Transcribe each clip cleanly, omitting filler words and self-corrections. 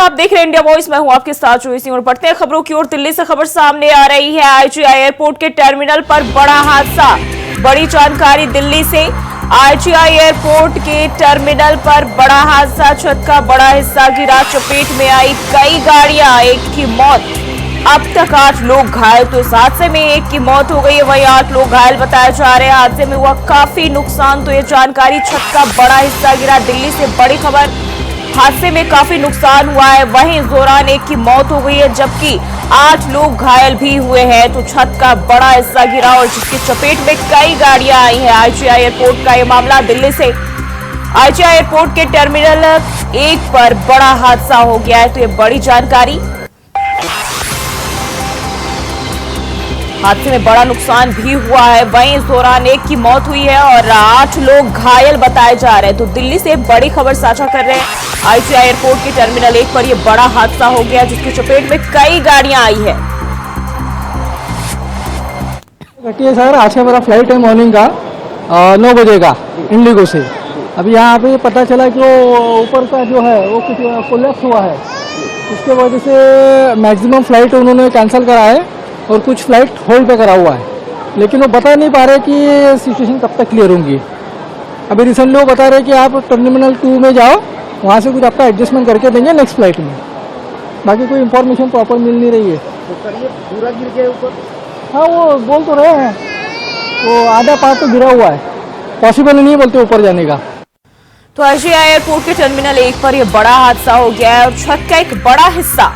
आप देख रहे हैं इंडिया वॉइस। मैं हूं आपके साथ जोई सिंह और बढ़ते हैं खबरों की ओर। दिल्ली से खबर सामने आ रही है। आईजीआई एयरपोर्ट के टर्मिनल पर बड़ा हादसा। बड़ी जानकारी दिल्ली से। आईजीआई एयरपोर्ट के टर्मिनल पर बड़ा हादसा। छत का बड़ा हिस्सा गिरा, चपेट में आई कई गाड़ियां, एक की मौत। अब तक 8 लोग घायल। तो इस हादसे में एक की मौत हो गई है, वहीं 8 लोग घायल बताए जा रहे हैं। हादसे में हुआ काफी नुकसान। तो ये जानकारी, छत का बड़ा हिस्सा गिरा। दिल्ली से बड़ी खबर। हादसे में काफी नुकसान हुआ है, वहीं इस दौरान एक की मौत हो गई है, जबकि 8 लोग घायल भी हुए हैं। तो छत का बड़ा हिस्सा गिरा और जिसकी चपेट में कई गाड़ियां आई हैं। आईजीआई एयरपोर्ट का ये मामला दिल्ली से। आईजीआई एयरपोर्ट के टर्मिनल 1 पर बड़ा हादसा हो गया है। तो ये बड़ी जानकारी। हादसे में बड़ा नुकसान भी हुआ है, वहीं इस दौरान एक की मौत हुई है और 8 लोग घायल बताए जा रहे हैं। तो दिल्ली से बड़ी खबर साझा कर रहे हैं। आईजीआई एयरपोर्ट के टर्मिनल 1 पर यह बड़ा हादसा हो गया, जिसकी चपेट में कई गाड़ियां आई है। देखिए सर, आज का मेरा फ्लाइट है मॉर्निंग का 9 बजे का इंडिगो से। अभी यहाँ पे पता चला कि वो ऊपर का जो है वो कुछ कोलैप्स हुआ है, उसके वजह से मैक्सिमम फ्लाइट उन्होंने कैंसिल करा है और कुछ फ्लाइट होल्ड पे करा हुआ है। लेकिन वो बता नहीं पा रहे कि ये सिचुएशन कब तक क्लियर होंगी। अभी रिसेंटली वो बता रहे कि आप टर्मिनल 2 में जाओ, वहाँ से कुछ आपका एडजस्टमेंट करके देंगे नेक्स्ट फ्लाइट में। बाकी कोई इन्फॉर्मेशन प्रॉपर मिल नहीं रही है। तो सर ये पूरा गिर गया ऊपर? हाँ, वो बोल तो रहे हैं, वो आधा पार्ट तो गिरा हुआ है, पॉसिबल नहीं बोलते ऊपर जाने का। तो आईजीआई एयरपोर्ट के टर्मिनल 1 पर यह बड़ा हादसा हो गया है और छत का एक बड़ा हिस्सा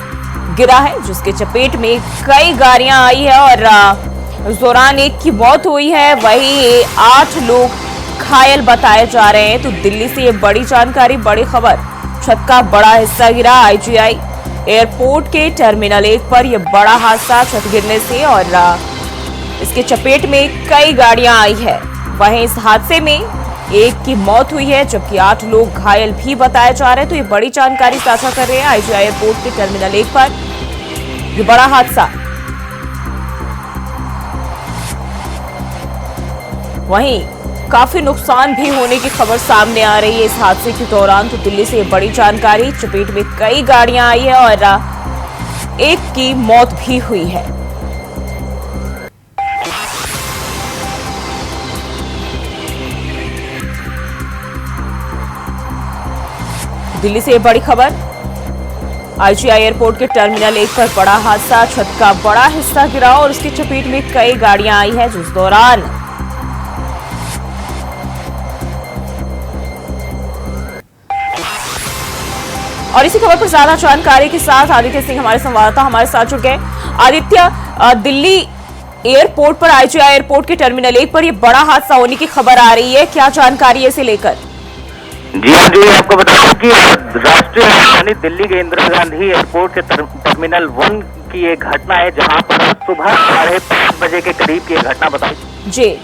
गिरा है, जिसके चपेट में कई गाड़ियां आई है और इस दौरान एक की मौत हुई है, वहीं 8 लोग घायल बताए जा रहे हैं। तो दिल्ली से ये बड़ी जानकारी, बड़ी खबर। छत का बड़ा हिस्सा गिरा। आईजीआई एयरपोर्ट के टर्मिनल 1 पर यह बड़ा हादसा, छत गिरने से और इसके चपेट में कई गाड़ियां आई है। वहीं इस हादसे में एक की मौत हुई है, जबकि 8 लोग घायल भी बताए जा रहे हैं। तो ये बड़ी जानकारी साझा कर रहे हैं। आईजीआई एयरपोर्ट के टर्मिनल 1 पर ये बड़ा हादसा। वहीं काफी नुकसान भी होने की खबर सामने आ रही है इस हादसे के दौरान। तो दिल्ली से ये बड़ी जानकारी। चपेट में कई गाड़ियां आई है और एक की मौत भी हुई है। दिल्ली से ये बड़ी खबर। आईजीआई एयरपोर्ट के टर्मिनल 1 पर बड़ा हादसा। छत का बड़ा हिस्सा गिरा और उसकी चपेट में कई गाड़ियां आई है, जिस दौरान और इसी खबर पर ज्यादा जानकारी के साथ आदित्य सिंह हमारे संवाददाता हमारे साथ जुड़ गए। आदित्य, दिल्ली एयरपोर्ट पर, आईजीआई एयरपोर्ट के टर्मिनल 1 पर यह बड़ा हादसा होने की खबर आ रही है, क्या जानकारी है इसे लेकर? जी हाँ जी, आपको बता दें कि राष्ट्रीय राजधानी दिल्ली के इंदिरा गांधी एयरपोर्ट के टर्मिनल 1 की एक घटना है, जहां पर सुबह 5:30 बजे के करीब की घटना बताई जी।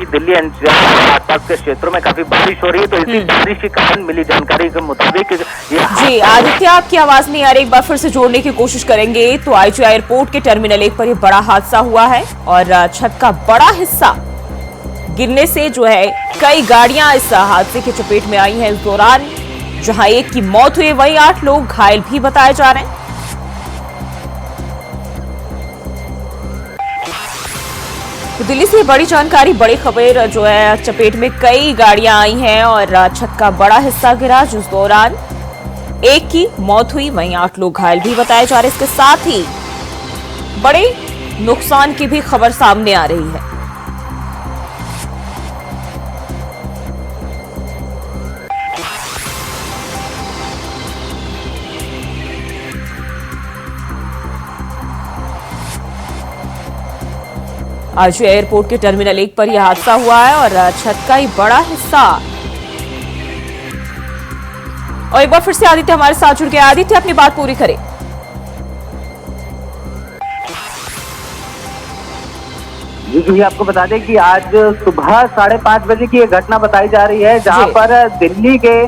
दिल्ली आसपास के क्षेत्रों में काफी बारिश हो रही है, तो इसी बारिश के कारण मिली जानकारी के मुताबिक जी आदित्य, आपकी आवाज नहीं आ रही, एक बार फिर से जोड़ने की कोशिश करेंगे। तो आईजीआई एयरपोर्ट के टर्मिनल 1 पर यह बड़ा हादसा हुआ है और छत का बड़ा हिस्सा गिरने से जो है कई गाड़ियां इस हादसे की चपेट में आई हैं। इस दौरान जहां एक की मौत हुई, वहीं 8 लोग घायल भी बताए जा रहे हैं। तो दिल्ली से बड़ी जानकारी, बड़ी खबर जो है, चपेट में कई गाड़ियां आई हैं और छत का बड़ा हिस्सा गिरा, जिस दौरान एक की मौत हुई, वहीं 8 लोग घायल भी बताए जा रहे हैं। इसके साथ ही बड़े नुकसान की भी खबर सामने आ रही है। आईजीआई एयरपोर्ट के टर्मिनल 1 पर यह हादसा हुआ है और छत का ही बड़ा हिस्सा। और एक बार फिर से आदित्य हमारे साथ जुड़ गया। आदित्य, अपनी बात पूरी करें। जी, आपको बता दें कि आज सुबह 5:30 बजे की एक घटना बताई जा रही है, जहां पर दिल्ली के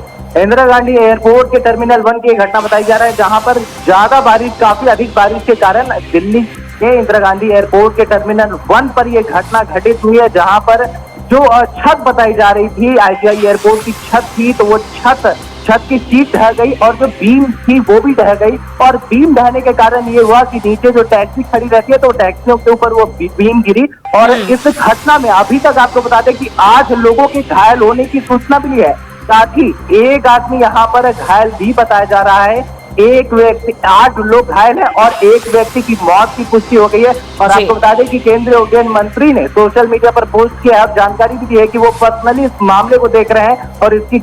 इंदिरा गांधी एयरपोर्ट के टर्मिनल 1 की एक घटना बताई जा रहा है, जहां पर ज्यादा बारिश, काफी अधिक बारिश के कारण दिल्ली के इंदिरा गांधी एयरपोर्ट के टर्मिनल 1 पर यह घटना घटित हुई है, जहां पर जो छत बताई जा रही थी, आईजीआई एयरपोर्ट की छत थी, तो वो छत छत की शीट ढह गई और जो बीम थी वो भी ढह गई। और बीम ढहने के कारण ये हुआ कि नीचे जो टैक्सी खड़ी रहती है तो टैक्सियों के ऊपर वो बीम गिरी। और इस घटना में अभी तक आपको बता दें कि 8 लोगों के घायल होने की सूचना मिली है। साथ ही एक आदमी यहाँ पर घायल भी बताया जा रहा है। एक व्यक्ति 8 लोग घायल हैं और एक व्यक्ति की मौत की पुष्टि हो गई है। और आपको बता दें कि केंद्रीय उड्डयन मंत्री ने सोशल मीडिया पर पोस्ट किया है, जानकारी भी दी है कि वो पर्सनली इस मामले को देख रहे हैं और इसकी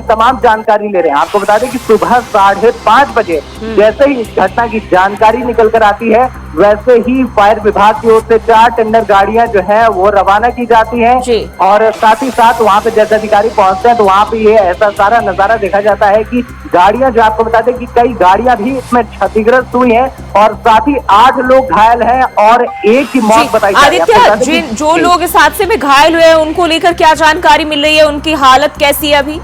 तमाम जानकारी ले रहे हैं। आपको बता दें कि सुबह 5:30 बजे जैसे ही इस घटना की जानकारी निकल कर आती है वैसे ही फायर विभाग की ओर से 4 टेंडर गाड़ियां जो है वो रवाना की जाती हैं। और साथ ही साथ वहां पे जैसे अधिकारी पहुंचते हैं तो वहां पे ये ऐसा सारा नजारा देखा जाता है कि गाड़ियां जो आपको बता दें कि कई गाड़ियां भी इसमें क्षतिग्रस्त हुई हैं और साथ ही 8 लोग घायल हैं और एक की मौत बताई जा रही है। आदित्य, जो लोग इस हादसे में घायल हुए हैं उनको लेकर क्या जानकारी मिल रही है, उनकी हालत कैसी है अभी?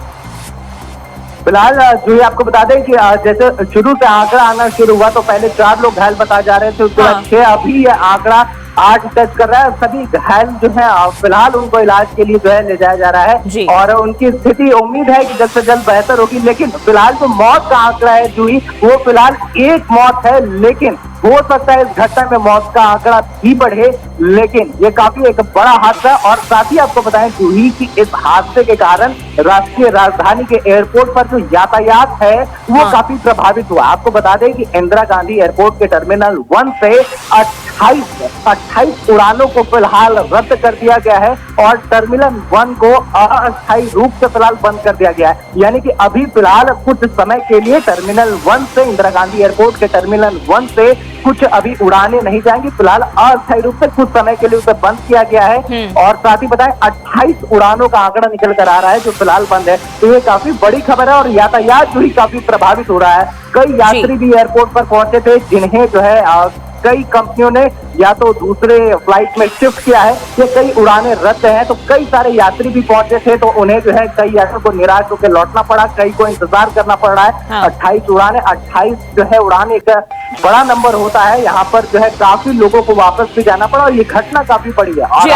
फिलहाल जो ये आपको बता दें कि जैसे शुरू से आंकड़ा आना शुरू हुआ तो पहले 4 लोग घायल बताए जा रहे थे, उसके बाद 6, अभी ये आंकड़ा 8 टच कर रहा है। सभी घायल जो है फिलहाल उनको इलाज के लिए जो है ले जाया जा रहा है और उनकी स्थिति उम्मीद है कि जल्द से जल्द बेहतर होगी। लेकिन फिलहाल जो मौत का आंकड़ा है जूही, वो फिलहाल एक मौत है, लेकिन हो सकता है इस घटना में मौत का आंकड़ा भी बढ़े। लेकिन ये काफी एक बड़ा हादसा। और साथ ही आपको बताएं जूही कि इस हादसे के कारण राष्ट्रीय राजधानी के एयरपोर्ट पर जो यातायात है वो काफी प्रभावित हुआ। आपको बता दें कि इंदिरा गांधी एयरपोर्ट के टर्मिनल 1 से 28 उड़ानों को फिलहाल रद्द कर दिया गया है और टर्मिनल 1 को अस्थायी रूप से फिलहाल बंद कर दिया गया है। यानी कि अभी फिलहाल कुछ समय के लिए टर्मिनल 1 से, इंदिरा गांधी एयरपोर्ट के टर्मिनल 1 से कुछ अभी उड़ानें नहीं जाएंगी। फिलहाल अस्थायी रूप से कुछ समय के लिए उसे बंद किया गया है। और साथ ही बताएं 28 उड़ानों का आंकड़ा निकल कर आ रहा है जो फिलहाल बंद है। तो ये काफी बड़ी खबर है और यातायात जो ही काफी प्रभावित हो रहा है। कई यात्री भी एयरपोर्ट पर पहुंचे थे जिन्हें जो है कई कंपनियों ने या तो दूसरे फ्लाइट में शिफ्ट किया है या कई उड़ानें रद्द हैं। तो कई सारे यात्री भी पहुंचे थे तो उन्हें जो है कई यात्रियों को निराश होकर लौटना पड़ा, कई को इंतजार करना पड़ रहा है। 28 उड़ानें, 28 जो है उड़ान एक बड़ा नंबर होता है। यहाँ पर जो है काफी लोगों को वापस भी जाना पड़ा और ये घटना काफी बड़ी है।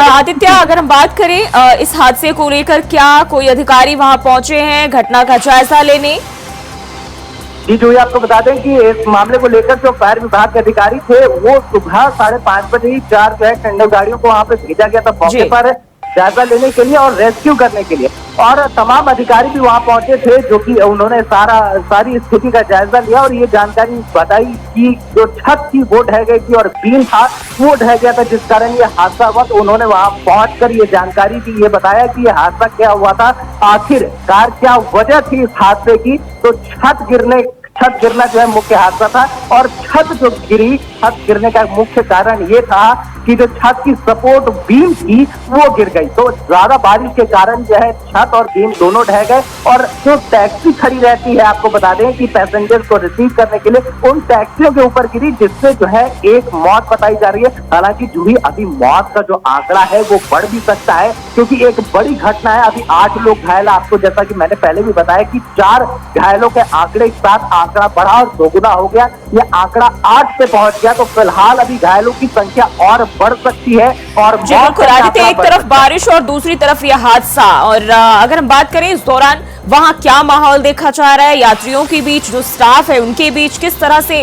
आदित्य, अगर हम बात करें इस हादसे को लेकर, क्या कोई अधिकारी वहां पहुंचे हैं घटना का जायजा लेने? जी जो ये आपको बता दें कि इस मामले को लेकर जो फायर विभाग के अधिकारी थे वो सुबह 5:30 बजे ही 4 जो है टेंडर गाड़ियों को वहां पे भेजा गया था मौके पर जायजा लेने के लिए और रेस्क्यू करने के लिए। और तमाम अधिकारी भी वहां पहुंचे थे जो कि उन्होंने सारी स्थिति का जायजा लिया और ये जानकारी बताई कि जो छत थी वो ढह गई थी और बीम था वो ढह गया था जिस कारण ये हादसा हुआ। तो उन्होंने वहां पहुंचकर ये जानकारी दी, ये बताया कि ये हादसा क्या हुआ था, आखिरकार क्या वजह थी इस हादसे की। तो छत गिरना जो है मुख्य हादसा था और छत जो गिरी, छत गिरने का मुख्य कारण ये था कि जो छत की सपोर्ट बीम थी वो गिर गई। तो ज्यादा बारिश के कारण जो है छत और बीम दोनों ढह गए। और जो टैक्सी खड़ी रहती है, आपको बता दें कि पैसेंजर्स को रिसीव करने के लिए, उन टैक्सियों के ऊपर गिरी जिससे जो है एक मौत बताई जा रही है। हालांकि जूही अभी मौत का जो आंकड़ा है वो बढ़ भी सकता है क्योंकि एक बड़ी घटना है। अभी 8 लोग घायल, आपको जैसा कि मैंने पहले भी बताया कि 4 घायलों के आंकड़े के साथ आंकड़ा बढ़ा और दोगुना हो गया, ये आंकड़ा 8 पे पहुंच गया। तो फिलहाल अभी घायलों की संख्या और बढ़ सकती है। और एक तरफ बारिश और दूसरी तरफ यह हादसा। और अगर हम बात करें इस दौरान वहां क्या माहौल देखा जा रहा है, यात्रियों के बीच, जो स्टाफ है उनके बीच किस तरह से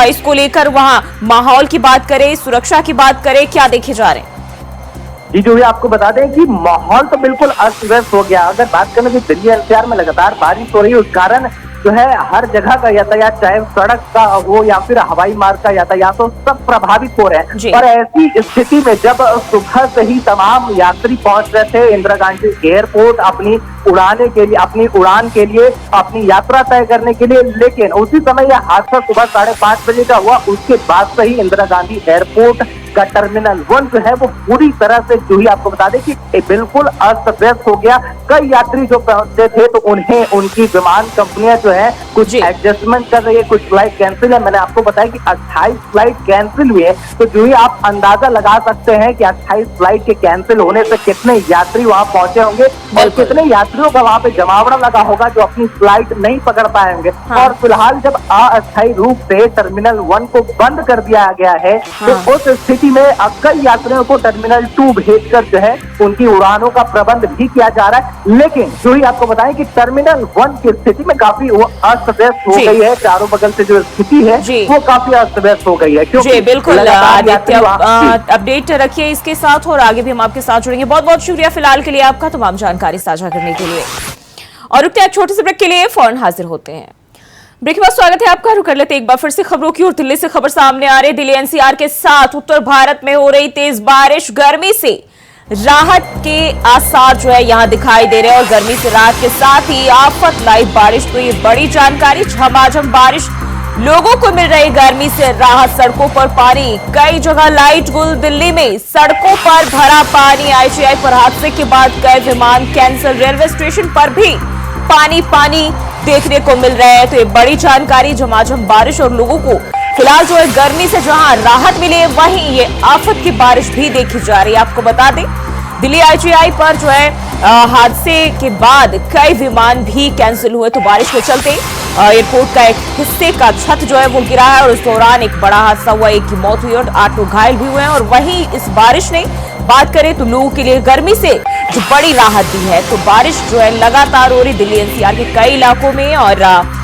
इसको लेकर वहां माहौल की बात करें, सुरक्षा की बात करें, क्या देखे जा रहे हैं? जी जो ये आपको बता दें कि माहौल तो बिल्कुल अस्त व्यस्त हो गया। अगर बात करें कि दिल्ली एनसीआर में लगातार बारिश हो रही है, उस कारण जो है हर जगह का यातायात, चाहे सड़क का हो या फिर हवाई मार्ग का यातायात हो, सब प्रभावित हो रहे हैं। और ऐसी स्थिति में जब सुबह से ही तमाम यात्री पहुंच रहे थे इंदिरा गांधी एयरपोर्ट अपनी उड़ान के लिए, अपनी यात्रा तय करने के लिए, लेकिन उसी समय यह हादसा सुबह 5:30 बजे का हुआ। उसके बाद से ही इंदिरा गांधी एयरपोर्ट का टर्मिनल 1 जो है वो पूरी तरह से जो ही आपको बता दें कि बिल्कुल अस्त व्यस्त हो गया। कई यात्री जो पहुंचे थे तो उन्हें उनकी विमान कंपनियां जो है कुछ जी। एडजस्टमेंट कर रही है, कुछ फ्लाइट कैंसिल है। मैंने आपको बताया कि 28 फ्लाइट कैंसिल हुई है, तो जो ही आप अंदाजा लगा सकते हैं कि 28 फ्लाइट के कैंसिल होने से कितने यात्री वहां पहुंचे होंगे और कितने यात्रियों का वहां पे जमावड़ा लगा होगा जो अपनी फ्लाइट नहीं पकड़ पाएंगे। हाँ। और फिलहाल जब अस्थायी रूप से टर्मिनल 1 को बंद कर दिया गया है, तो हाँ। उस स्थिति में अब कई यात्रियों को टर्मिनल 2 भेजकर जो है उनकी उड़ानों का प्रबंध भी किया जा रहा है। लेकिन जो ही आपको बताएं कि टर्मिनल 1 की स्थिति में काफी वो अस्त व्यस्त हो जी। गई है, चारों बगल से जो स्थिति है जी। वो काफी अस्त व्यस्त हो गई है। जी बिल्कुल लगातार आदित्य, यात्री वहाँ- अपडेट रखिए इसके साथ और आगे भी हम आपके साथ जुड़ेंगे। बहुत बहुत शुक्रिया फिलहाल के लिए आपका तमाम जानकारी साझा करने के लिए। और रुकते हैं एक छोटे से ब्रेक के लिए, फौरन हाजिर होते हैं। ब्रेक के बाद स्वागत है आपका। रुक कर लेते एक बार फिर से खबरों की, और दिल्ली से खबर सामने आ रही। दिल्ली एनसीआर के साथ उत्तर भारत में हो रही तेज बारिश, गर्मी से राहत के आसार जो है यहां दिखाई दे रहे हैं, और गर्मी से राहत के साथ ही आफत लाई बारिश। तो ये बड़ी जानकारी, झमाझम बारिश, लोगों को मिल रही गर्मी से राहत। सड़कों पर पानी, कई जगह लाइट गुल। दिल्ली में सड़कों पर भरा पानी। आईजीआई पर हादसे के बाद कई विमान कैंसिल। रेलवे स्टेशन पर भी पानी पानी देखने को मिल रहा है। तो ये बड़ी जानकारी, झमाझम बारिश और लोगों को फिलहाल जो है गर्मी से जहां राहत मिली है, वहीं ये आफत की बारिश भी देखी जा रही है। आपको बता दें दिल्ली आईजीआई पर जो है हादसे के बाद कई विमान भी कैंसिल हुए। तो बारिश के चलते एयरपोर्ट का एक हिस्से का छत जो है वो गिरा है, और उस दौरान एक बड़ा हादसा हुआ। एक की मौत हुई और 8 लोग घायल भी हुए हैं। और वहीं इस बारिश ने बात करें तो लोगों के लिए गर्मी से जो बड़ी राहत दी है। तो बारिश जो है लगातार हो रही दिल्ली एनसीआर के कई इलाकों में, और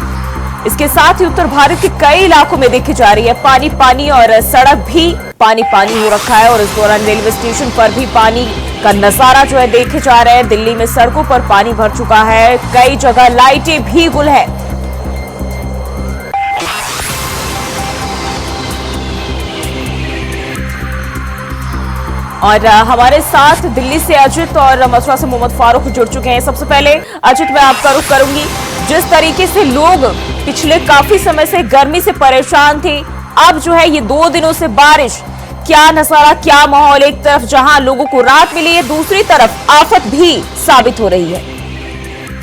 इसके साथ ही उत्तर भारत के कई इलाकों में देखी जा रही है पानी पानी, और सड़क भी पानी पानी हो रखा है। और इस दौरान रेलवे स्टेशन पर भी पानी का नजारा जो है देखे जा रहे हैं। दिल्ली में सड़कों पर पानी भर चुका है, कई जगह लाइटें भी गुल है। और हमारे साथ दिल्ली से अजित और मथुरा से मोहम्मद फारूक जुड़ चुके हैं। सबसे पहले अजित, मैं आपका रुख करूंगी। जिस तरीके से लोग पिछले काफी समय से गर्मी से परेशान थे, अब जो है ये 2 दिनों से बारिश, क्या नजारा, क्या माहौल? एक तरफ जहां लोगों को राहत मिली है, दूसरी तरफ आफत भी साबित हो रही है।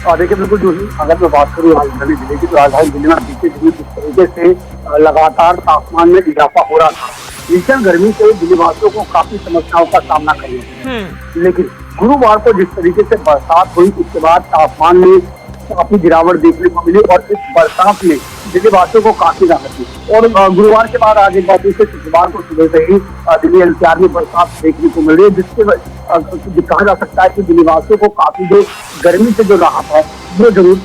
देखिए बिल्कुल जो ही अगर मैं बात करूँ राजधानी जिले की, तो राजधानी जिले में बीते दिनों जिस तरीके से लगातार तापमान में इजाफा हो रहा था, भीषण गर्मी से दिल्लीवासियों को काफी समस्याओं का सामना करना पड़ा। लेकिन गुरुवार को जिस तरीके से बरसात हुई, उसके बाद तापमान में काफी गिरावट देखने को मिली, और इस बरसात में दिल्लीवासियों को काफी राहत मिली। और गुरुवार के बाद आज एक बार फिर शुक्रवार को सुबह से ही दिल्ली एनसीआर में बरसात देखने को मिल रही है, जिससे कहा जा सकता है कि दिल्लीवासियों को काफी जो गर्मी से जो राहत है वो जरूर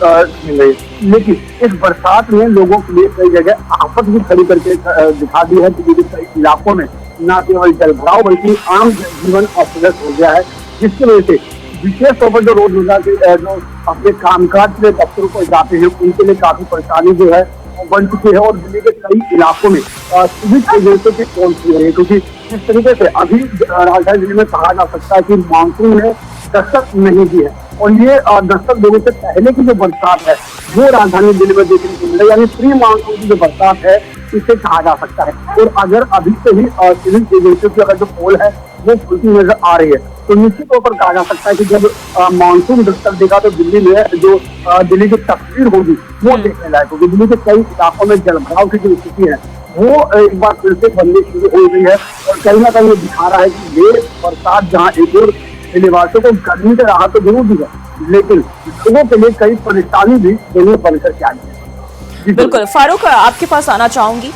मिल रही है। लेकिन इस बरसात में लोगों के लिए कई जगह आफत भी खड़ी करके दिखा दी है। दिल्ली के कई इलाकों में न केवल जलभराव बल्कि आम जनजीवन अस्त व्यस्त हो गया है, जिसकी वजह से विशेष तौर पर जो रोजमर्रा के जो अपने कामकाज के दफ्तरों पर जाते हैं, उनके लिए काफी परेशानी जो है बन चुकी है। और दिल्ली के कई इलाकों में सिविक एजेंसियों की पहुंच रही है, क्योंकि जिस तरीके से अभी राजधानी जिले में कहा जा सकता है कि मानसून ने दस्तक नहीं दी है, और ये दस्तक देने से पहले की जो बरसात है वो राजधानी दिल्ली में देखने को मिले, यानी प्री मानसून की जो बरसात है इसे कहा जा सकता है। और अगर अभी से ही सिविल एजेंसियों की अगर जो पोल है वो खुलती नजर आ रही है, तो निश्चित तौर पर कहा जा सकता है कि जब मानसून दस्तक देगा तो दिल्ली में जो दिल्ली की तस्वीर होगी वो देखने लायक होगी। दिल्ली के कई इलाकों में जलभराव की जो स्थिति है वो एक बार फिर से बननी शुरू हो गई है, और कहीं ना कहीं ये दिखा रहा है कि ये बरसात जहाँ एक और दिल्लीवासियों को गर्मी से राहत तो जरूर दी है, लेकिन लोगों के लिए कई परेशानी भी जरूर बनकर के आई है। बिल्कुल फारूक, आपके पास आना चाहूंगी।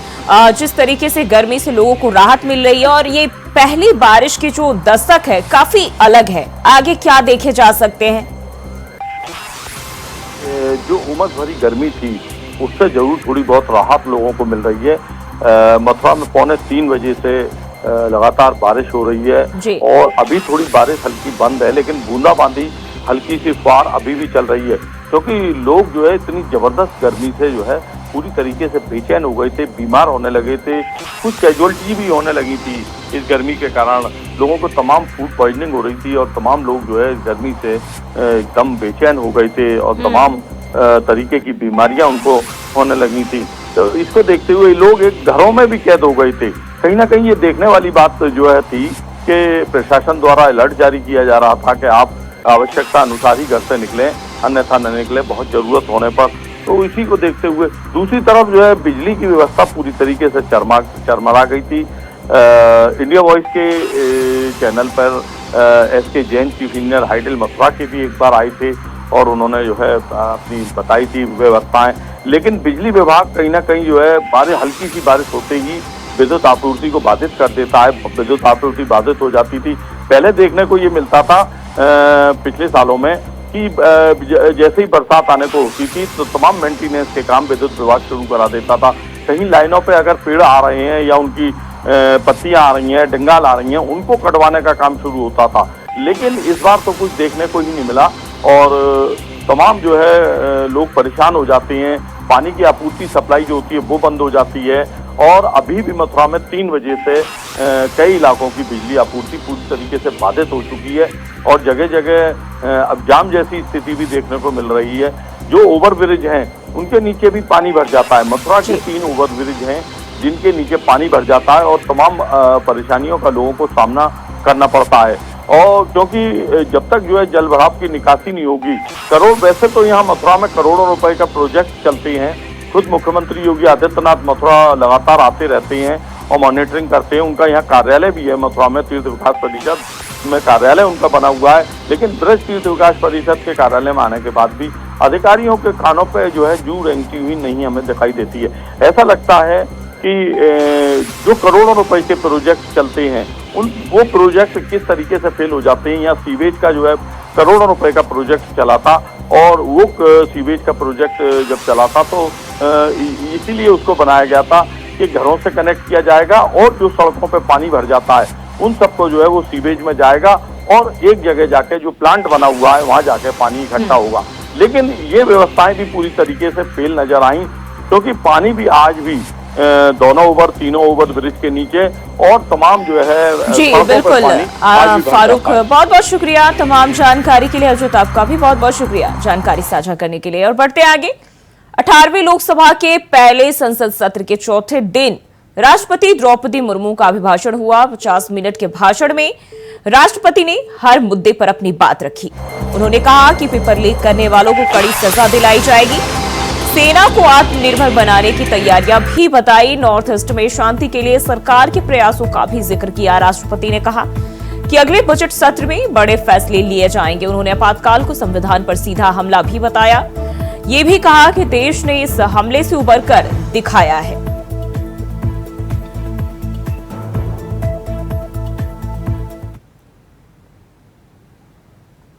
जिस तरीके से गर्मी से लोगों को राहत मिल रही है, और ये पहली बारिश की जो दस्तक है काफी अलग है, आगे क्या देखे जा सकते हैं? जो उमस भरी गर्मी थी उससे जरूर थोड़ी बहुत राहत लोगों को मिल रही है। मथुरा में 2:45 बजे से लगातार बारिश हो रही है, और अभी थोड़ी बारिश हल्की बंद है, लेकिन बूंदाबांदी हल्की सी फुहार अभी भी चल रही है, क्योंकि लोग जो है इतनी जबरदस्त गर्मी से जो है पूरी तरीके से बेचैन हो गए थे, बीमार होने लगे थे, कुछ कैजुअलिटी भी होने लगी थी इस गर्मी के कारण। लोगों को तमाम फूड पॉइजनिंग हो रही थी, और तमाम लोग जो है इस गर्मी से एकदम बेचैन हो गए थे, और तमाम तरीके की बीमारियां उनको होने लगी थी। तो इसको देखते हुए लोग एक घरों में भी कैद हो गए थे। कहीं ना कहीं ये देखने वाली बात जो है थी कि प्रशासन द्वारा अलर्ट जारी किया जा रहा था कि आप आवश्यकता अनुसार ही घर से निकलें, अन्यथा न निकले, बहुत जरूरत होने पर तो इसी को देखते हुए दूसरी तरफ जो है बिजली की व्यवस्था पूरी तरीके से चरमरा गई थी। इंडिया वॉइस के चैनल पर SK Jain chief engineer hydel Mathura के भी एक बार आए थे और उन्होंने जो है अपनी बताई थी व्यवस्थाएं, लेकिन बिजली विभाग कहीं ना कहीं जो है हल्की सी बारिश होते ही विद्युत आपूर्ति को बाधित कर देता है। विद्युत आपूर्ति बाधित हो जाती थी। पहले देखने को ये मिलता था पिछले सालों में कि जैसे ही बरसात आने को होती थी तो तमाम मेंटेनेंस के काम विद्युत विभाग शुरू करा देता था। कहीं लाइनों पे अगर पेड़ आ रहे हैं या उनकी पत्तियां आ रही हैं, डंगाल आ रही हैं, उनको कटवाने का काम शुरू होता था। लेकिन इस बार तो कुछ देखने को ही नहीं मिला और तमाम जो है लोग परेशान हो जाते हैं। पानी की आपूर्ति सप्लाई जो होती है वो बंद हो जाती है और अभी भी मथुरा में 3 बजे से कई इलाकों की बिजली आपूर्ति पूरी तरीके से बाधित हो चुकी है और जगह जगह अब जाम जैसी स्थिति भी देखने को मिल रही है। जो ओवर ब्रिज हैं उनके नीचे भी पानी भर जाता है। मथुरा के 3 ओवर ब्रिज हैं जिनके नीचे पानी भर जाता है और तमाम परेशानियों का लोगों को सामना करना पड़ता है। और क्योंकि जब तक जो है जल भराव की निकासी नहीं होगी, वैसे तो यहाँ मथुरा में करोड़ों रुपए का प्रोजेक्ट चलते हैं। खुद मुख्यमंत्री योगी आदित्यनाथ मथुरा लगातार आते रहते हैं और मॉनिटरिंग करते हैं। उनका यहाँ कार्यालय भी है मथुरा में, तीर्थ विकास परिषद में कार्यालय उनका बना हुआ है। लेकिन ब्रज तीर्थ विकास परिषद के कार्यालय में आने के बाद भी अधिकारियों के कानों पे जो है जू रेंगती हुई नहीं हमें दिखाई देती है। ऐसा लगता है कि जो करोड़ों रुपए के प्रोजेक्ट चलते हैं वो प्रोजेक्ट किस तरीके से फेल हो जाते हैं। यहाँ सीवेज का जो है करोड़ों रुपए का प्रोजेक्ट चला था और वो सीवेज का प्रोजेक्ट जब चला था तो इसीलिए उसको बनाया गया था कि घरों से कनेक्ट किया जाएगा और जो सड़कों पे पानी भर जाता है उन सबको जो है वो सीवेज में जाएगा और एक जगह जाके जो प्लांट बना हुआ है वहां जाके पानी इकट्ठा होगा। लेकिन ये व्यवस्थाएं भी पूरी तरीके से फेल नजर आई क्योंकि पानी भी आज भी तीनों ओवर ब्रिज के नीचे और तमाम जो है जी बिल्कुल। फारूक बहुत बहुत शुक्रिया तमाम जानकारी के लिए। अजूत आपका भी बहुत बहुत शुक्रिया जानकारी साझा करने के लिए। और बढ़ते आगे, 18वीं लोकसभा के पहले संसद सत्र के चौथे दिन राष्ट्रपति द्रौपदी मुर्मू का अभिभाषण हुआ। 50 मिनट के भाषण में राष्ट्रपति ने हर मुद्दे पर अपनी बात रखी। उन्होंने कहा कि पेपर लीक करने वालों को कड़ी सजा दिलाई जाएगी। सेना को आत्मनिर्भर बनाने की तैयारियां भी बताई। नॉर्थ ईस्ट में शांति के लिए सरकार के प्रयासों का भी जिक्र किया। राष्ट्रपति ने कहा कि अगले बजट सत्र में बड़े फैसले लिए जाएंगे। उन्होंने आपातकाल को संविधान पर सीधा हमला भी बताया। ये भी कहा कि देश ने इस हमले से उबरकर दिखाया है।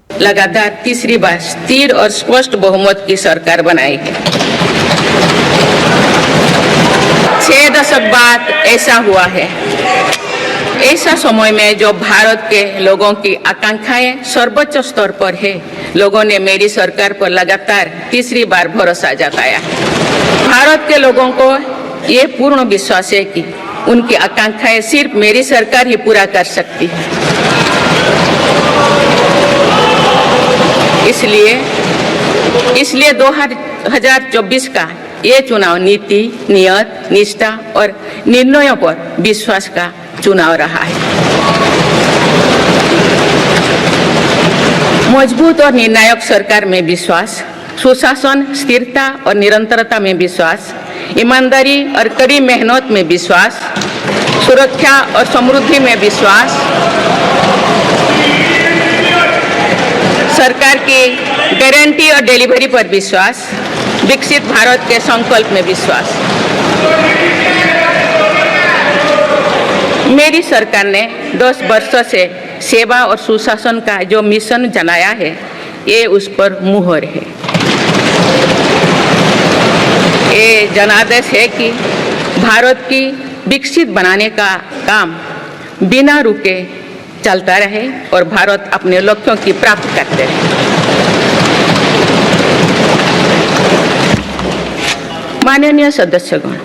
लगातार तीसरी बार स्थिर और स्पष्ट बहुमत की सरकार बनाएगी। 6 दशक बाद ऐसा हुआ है। ऐसा समय में जो भारत के लोगों की आकांक्षाएं सर्वोच्च स्तर पर है, लोगों ने मेरी सरकार पर लगातार तीसरी बार भरोसा जताया। भारत के लोगों को ये पूर्ण विश्वास है कि उनकी आकांक्षाएं सिर्फ मेरी सरकार ही पूरा कर सकती है। इसलिए 2024 का ये चुनाव नीति, नियत, निष्ठा और निर्णयों पर विश्वास का चुनाव रहा है। मजबूत और निर्णायक सरकार में विश्वास, सुशासन, स्थिरता और निरंतरता में विश्वास, ईमानदारी और कड़ी मेहनत में विश्वास, सुरक्षा और समृद्धि में विश्वास, सरकार की गारंटी और डिलीवरी पर विश्वास, विकसित भारत के संकल्प में विश्वास। मेरी सरकार ने 10 वर्षों से सेवा और सुशासन का जो मिशन जनाया है, ये उस पर मुहर है। ये जनादेश है कि भारत की विकसित बनाने का काम बिना रुके चलता रहे और भारत अपने लक्ष्यों की प्राप्ति करते रहे। माननीय सदस्यगण,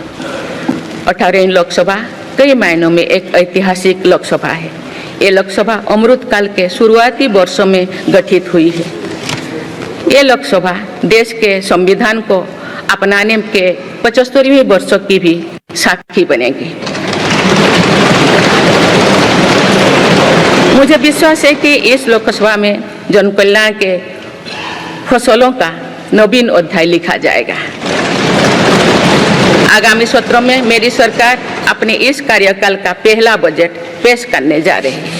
18वीं लोकसभा कई मायनों में एक ऐतिहासिक लोकसभा है। ये लोकसभा अमृतकाल के शुरुआती वर्षों में गठित हुई है। ये लोकसभा देश के संविधान को अपनाने के 75वें वर्षों की भी साक्षी बनेगी। मुझे विश्वास है कि इस लोकसभा में जन कल्याण के फसलों का नवीन अध्याय लिखा जाएगा। आगामी सत्रों में मेरी सरकार अपने इस कार्यकाल का पहला बजट पेश करने जा रही है।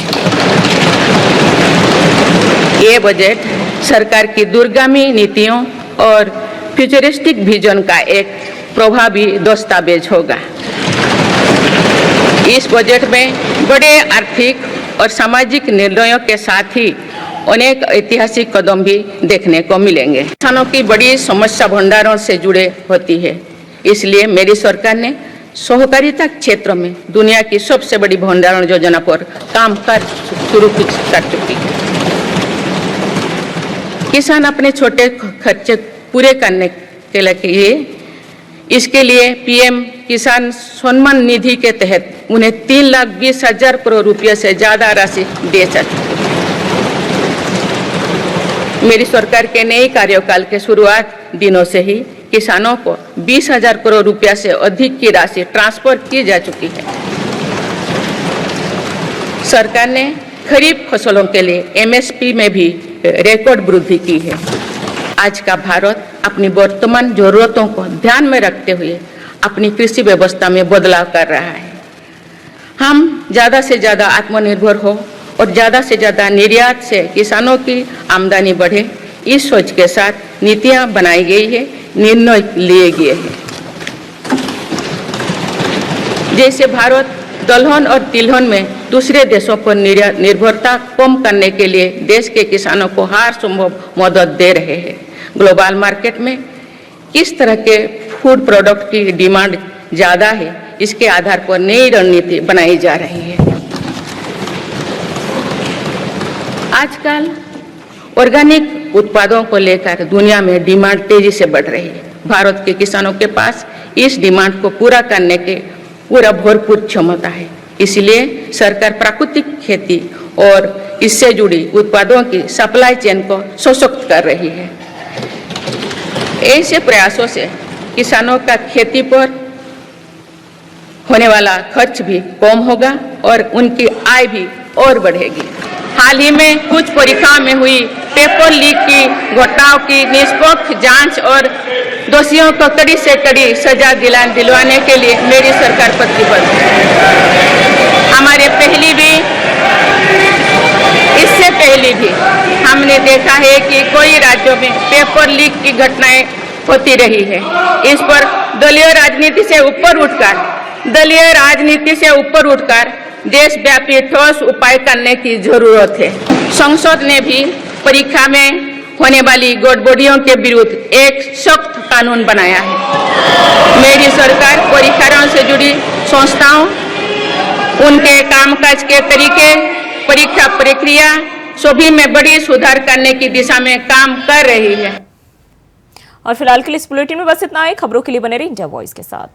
ये बजट सरकार की दूरगामी नीतियों और फ्यूचरिस्टिक विजन का एक प्रभावी दस्तावेज होगा। इस बजट में बड़े आर्थिक और सामाजिक निर्णयों के साथ ही अनेक ऐतिहासिक कदम भी देखने को मिलेंगे। किसानों की बड़ी समस्या भंडारों से जुड़े होती है, इसलिए मेरी सरकार ने सहकारिता क्षेत्र में दुनिया की सबसे बड़ी भंडारण योजना पर काम शुरू कर चुकी है। किसान अपने छोटे खर्चे पूरे करने के लिए इसके लिए पीएम किसान सम्मान निधि के तहत उन्हें 3,20,000 करोड़ रुपये से ज्यादा राशि दे सकते। मेरी सरकार के नए कार्यकाल के शुरुआत दिनों से ही किसानों को 20,000 करोड़ रुपया से अधिक की राशि ट्रांसफर की जा चुकी है। सरकार ने खरीफ फसलों के लिए एमएसपी में भी रिकॉर्ड वृद्धि की है। आज का भारत अपनी वर्तमान जरूरतों को ध्यान में रखते हुए अपनी कृषि व्यवस्था में बदलाव कर रहा है। हम ज़्यादा से ज़्यादा आत्मनिर्भर हो और ज़्यादा से ज़्यादा निर्यात से किसानों की आमदनी बढ़े, इस सोच के साथ नीतियाँ बनाई गई है, निर्णय लिए गए हैं। जैसे भारत दलहन और तिलहन में दूसरे देशों पर निर्भरता कम करने के लिए देश के किसानों को हर संभव मदद दे रहे हैं। ग्लोबल मार्केट में किस तरह के फूड प्रोडक्ट की डिमांड ज़्यादा है, इसके आधार पर नई रणनीति बनाई जा रही है। आजकल ऑर्गेनिक उत्पादों को लेकर दुनिया में डिमांड तेजी से बढ़ रही है। भारत के किसानों के पास इस डिमांड को पूरा करने के पूरा भरपूर क्षमता है, इसलिए सरकार प्राकृतिक खेती और इससे जुड़ी उत्पादों की सप्लाई चेन को सशक्त कर रही है। ऐसे प्रयासों से किसानों का खेती पर होने वाला खर्च भी कम होगा और उनकी आय भी और बढ़ेगी। हाल ही में कुछ परीक्षाओं में हुई पेपर लीक की घटनाओं की निष्पक्ष जांच और दोषियों को कड़ी से कड़ी सजा दिलवाने के लिए मेरी सरकार प्रतिबद्ध है। इससे पहले भी हमने देखा है कि कई राज्यों में पेपर लीक की घटनाएं होती रही है। इस पर दलीय राजनीति से ऊपर उठकर देशव्यापी ठोस उपाय करने की जरूरत है। संसद ने भी परीक्षा में होने वाली गड़बड़ियों के विरुद्ध एक सख्त कानून बनाया है। मेरी सरकार परीक्षाओं से जुड़ी संस्थाओं, उनके कामकाज के तरीके, परीक्षा प्रक्रिया सभी में बड़ी सुधार करने की दिशा में काम कर रही है। और फिलहाल के लिए इस बुलेटिन में बस इतना ही। खबरों के लिए बने रहिए इंडिया वॉइस के साथ।